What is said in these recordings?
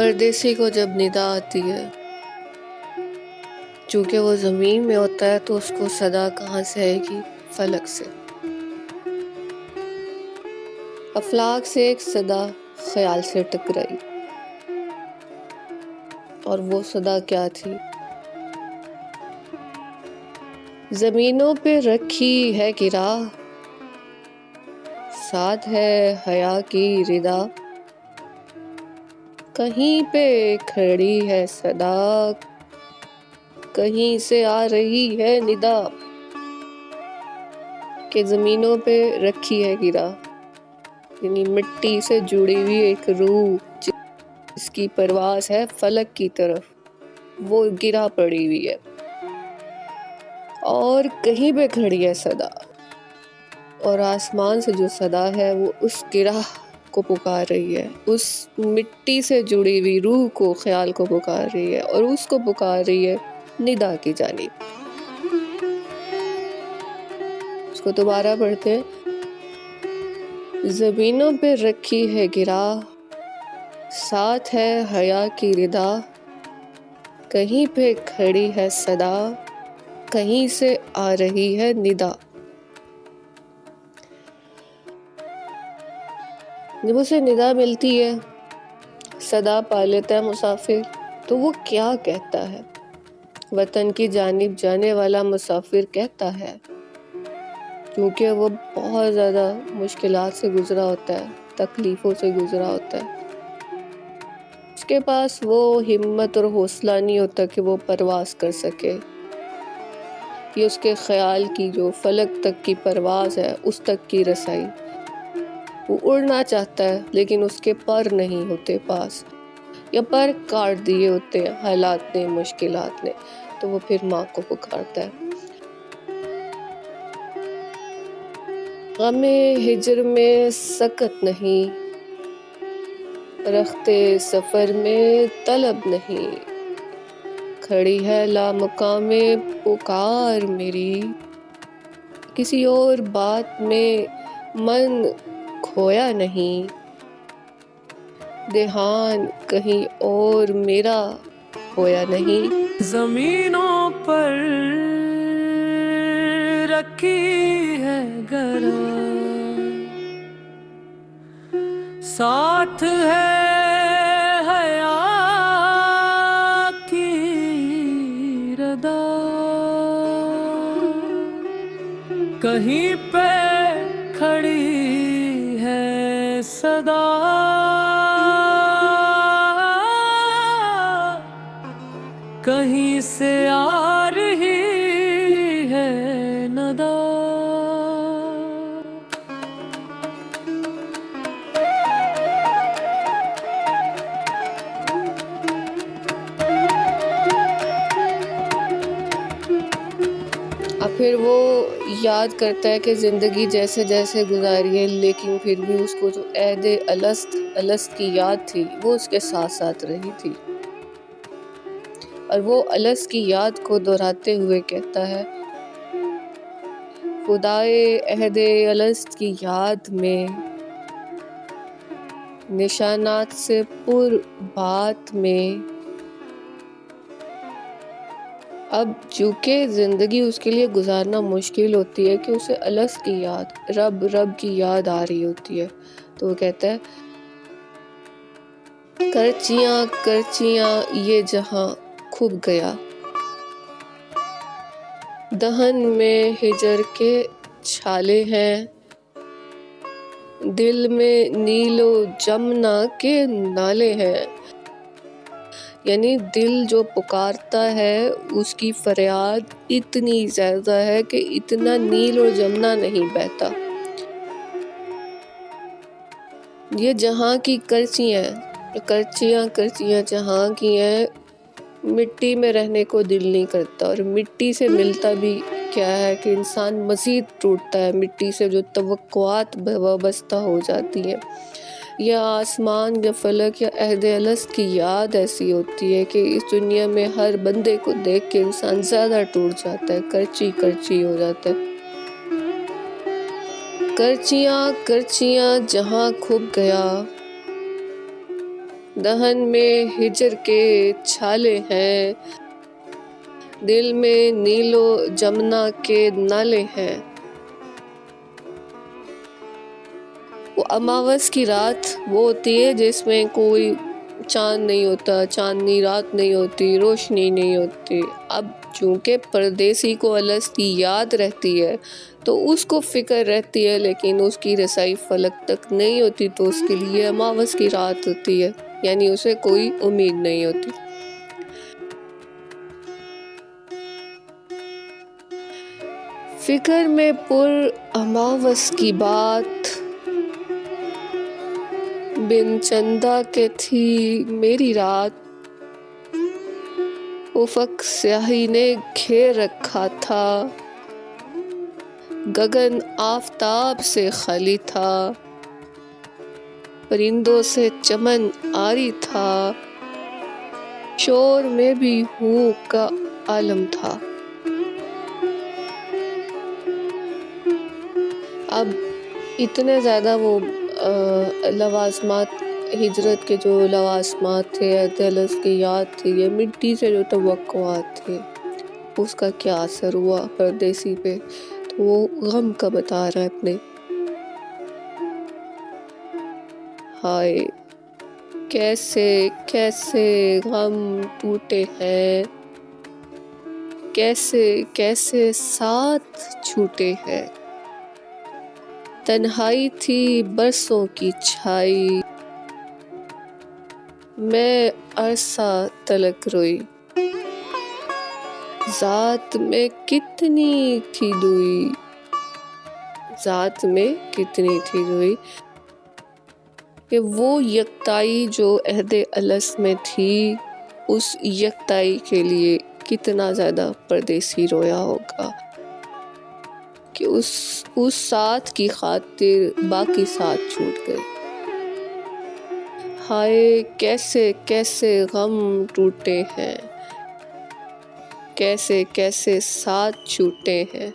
پردیسی کو جب ندا آتی ہے، چونکہ وہ زمین میں ہوتا ہے تو اس کو صدا کہاں سے آئے گی؟ فلک سے۔ افلاک سے ایک صدا خیال سے ٹکرائی، اور وہ صدا کیا تھی؟ زمینوں پہ رکھی ہے گرا، ساتھ ہے حیا کی ردا، کہیں پہ کھڑی ہے صدا، کہیں سے آ رہی ہے ندا۔ کہ زمینوں پہ رکھی ہے گرا، یعنی مٹی سے جڑی ہوئی ایک روح جس کی پرواز ہے فلک کی طرف، وہ گرا پڑی ہوئی ہے، اور کہیں پہ کھڑی ہے صدا، اور آسمان سے جو صدا ہے وہ اس گرہ کو پکار رہی ہے، اس مٹی سے جڑی ہوئی روح کو، خیال کو پکار رہی ہے، اور اس کو پکار رہی ہے ندا کی جانب۔ اس کو دوبارہ پڑھتے ہیں۔ زمینوں پہ رکھی ہے گرا، ساتھ ہے حیا کی ردا، کہیں پہ کھڑی ہے صدا، کہیں سے آ رہی ہے ندا۔ جب اسے ندا ملتی ہے، صدا پا لیتا ہے مسافر، تو وہ کیا کہتا ہے؟ وطن کی جانب جانے والا مسافر کہتا ہے، کیونکہ وہ بہت زیادہ مشکلات سے گزرا ہوتا ہے، تکلیفوں سے گزرا ہوتا ہے، اس کے پاس وہ ہمت اور حوصلہ نہیں ہوتا کہ وہ پرواز کر سکے، یہ اس کے خیال کی جو فلک تک کی پرواز ہے، اس تک کی رسائی۔ وہ اڑنا چاہتا ہے لیکن اس کے پر نہیں ہوتے پاس، یا پر کاٹ دیے ہوتے ہیں حالات نے، مشکلات نے، تو وہ پھر ماں کو پکارتا ہے۔ غم ہجر میں سکت نہیں، رخت سفر میں طلب نہیں، کھڑی ہے لامقام پکار میری، کسی اور بات میں من کھویا نہیں، دھیان کہیں اور میرا ہویا نہیں۔ زمینوں پر رکھی ہے گرا، ساتھ ہے حیا کی ردا، کہیں پہ کھڑی ہے صدا، کہیں سے آ رہی ہے ندا۔ اب پھر وہ یاد کرتا ہے کہ زندگی جیسے جیسے گزاری ہے، لیکن پھر بھی اس کو جو عہد الست کی یاد تھی وہ اس کے ساتھ ساتھ رہی تھی، اور وہ الست کی یاد کو دہراتے ہوئے کہتا ہے، خدائے عہد الست کی یاد میں، نشانات سے پر بات میں، اب چونکہ زندگی اس کے لیے گزارنا مشکل ہوتی ہے کہ اسے الست کی یاد، رب کی یاد آ رہی ہوتی ہے، تو وہ کہتا ہے، کرچیاں کرچیاں یہ جہاں کھب گیا، دہن میں ہجر کے چھالے ہیں، دل میں نیل و جمنا کے نالے ہیں، یعنی دل جو پکارتا ہے اس کی فریاد اتنی زیادہ ہے کہ اتنا نیل اور جمنا نہیں بہتا۔ یہ جہاں کی کرچیاں کرچیاں جہاں کی ہیں، مٹی میں رہنے کو دل نہیں کرتا، اور مٹی سے ملتا بھی کیا ہے کہ انسان مزید ٹوٹتا ہے، مٹی سے جو توقعات وابستہ ہو جاتی ہیں، یا آسمان یا فلک یا عہد الست کی یاد ایسی ہوتی ہے کہ اس دنیا میں ہر بندے کو دیکھ کے انسان زیادہ ٹوٹ جاتا ہے، کرچی ہو جاتا ہے۔ کرچیاں کرچیاں جہاں کھب گیا، دہن میں ہجر کے چھالے ہیں، دل میں نیلو جمنا کے نالے ہیں۔ وہ اماوس کی رات وہ ہوتی ہے جس میں کوئی چاند نہیں ہوتا، چاندنی رات نہیں ہوتی، روشنی نہیں ہوتی۔ اب چونکہ پردیسی کو الستی یاد رہتی ہے تو اس کو فکر رہتی ہے، لیکن اس کی رسائی فلک تک نہیں ہوتی، تو اس کے لیے اماوس کی رات ہوتی ہے، یعنی اسے کوئی امید نہیں ہوتی۔ فکر میں پر اماوس کی بات، بن چندہ کے تھی میری رات، افق سیاہی نے گھیر رکھا تھا، گگن آفتاب سے خالی تھا، پرندوں سے چمن عاری تھا، شور میں بھی ہوں کا عالم تھا۔ اب اتنے زیادہ وہ لوازمات، ہجرت کے جو لوازمات تھے، عہد الست کی یاد تھی، یہ مٹی سے جو توقعات تھے، اس کا کیا اثر ہوا پردیسی پہ، تو وہ غم کا بتا رہا ہے اپنے۔ ہائے کیسے کیسے غم ٹوٹے ہیں، کیسے کیسے ساتھ چھوٹے ہیں، تنہائی تھی برسوں کی چھائی، میں عرصہ تلک روئی، ذات میں کتنی تھی دوئی، ذات میں کتنی تھی دوئی، کہ وہ یکتائی جو عہد الست میں تھی، اس یکتائی کے لیے کتنا زیادہ پردیسی رویا ہوگا کہ اس ساتھ کی خاطر باقی ساتھ چھوٹ گئے۔ ہائے کیسے کیسے غم ٹوٹے ہیں، کیسے کیسے ساتھ چھوٹے ہیں،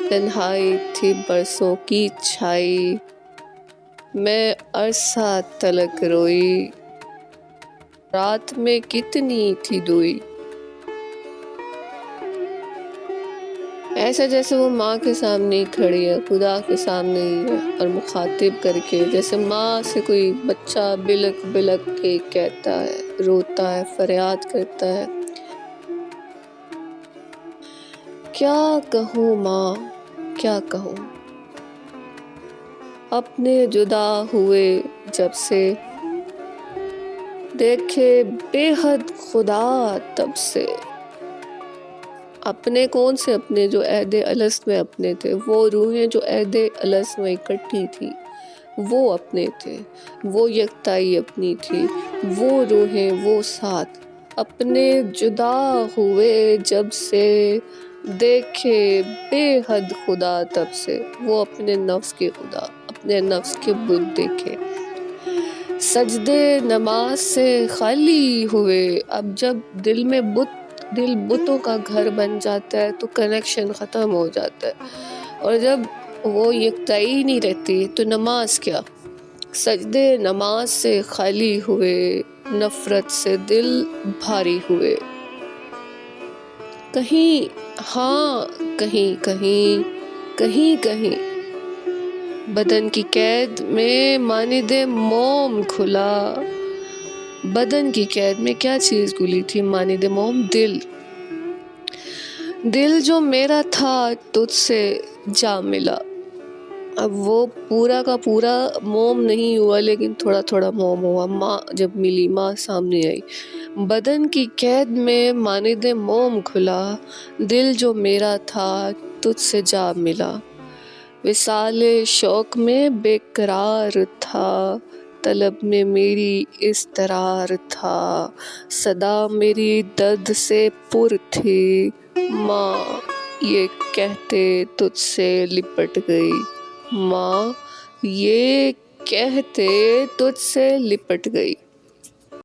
تنہائی تھی برسوں کی چھائی، میں عرصہ تلک روئی، رات میں کتنی تھی دوئی۔ ایسا جیسے وہ ماں کے سامنے ہی کھڑی ہے، خدا کے سامنے ہی ہے، اور مخاطب کر کے، جیسے ماں سے کوئی بچہ بلک بلک کے کہتا ہے، روتا ہے، فریاد کرتا ہے، کیا کہوں ماں کیا کہوں، اپنے جدا ہوئے جب سے، دیکھے بے حد خدا تب سے۔ اپنے کون سے اپنے؟ جو عہد الست میں اپنے تھے، وہ روحیں جو عہد الست میں اکٹھی تھی، وہ اپنے تھے، وہ یکتائی اپنی تھی، وہ روحیں، وہ ساتھ۔ اپنے جدا ہوئے جب سے، دیکھے بے حد خدا تب سے، وہ اپنے نفس کے خدا، اپنے نفس کے بت دیکھے۔ سجدے نماز سے خالی ہوئے، اب جب دل میں دل بتوں کا گھر بن جاتا ہے تو کنیکشن ختم ہو جاتا ہے، اور جب وہ یکتائی نہیں رہتی تو نماز کیا۔ سجدے نماز سے خالی ہوئے، نفرت سے دل بھاری ہوئے، کہیں ہاں کہیں کہیں کہیں کہیں، بدن کی قید میں مانند موم کھلا، بدن کی قید میں کیا چیز کھلی تھی؟ مانند موم، دل۔ دل جو میرا تھا تجھ سے جا ملا، اب وہ پورا کا پورا موم نہیں ہوا، لیکن تھوڑا تھوڑا موم ہوا۔ ماں جب ملی، ماں سامنے آئی، بدن کی قید میں مانند موم کھلا، دل جو میرا تھا تجھ سے جا ملا، وصال شوق میں بے قرار تھا، طلب میں میری اضطرار تھا، صدا میری درد سے پر تھی، ماں یہ کہتے تجھ سے لپٹ گئی، ماں یہ کہتے تجھ سے لپٹ گئی۔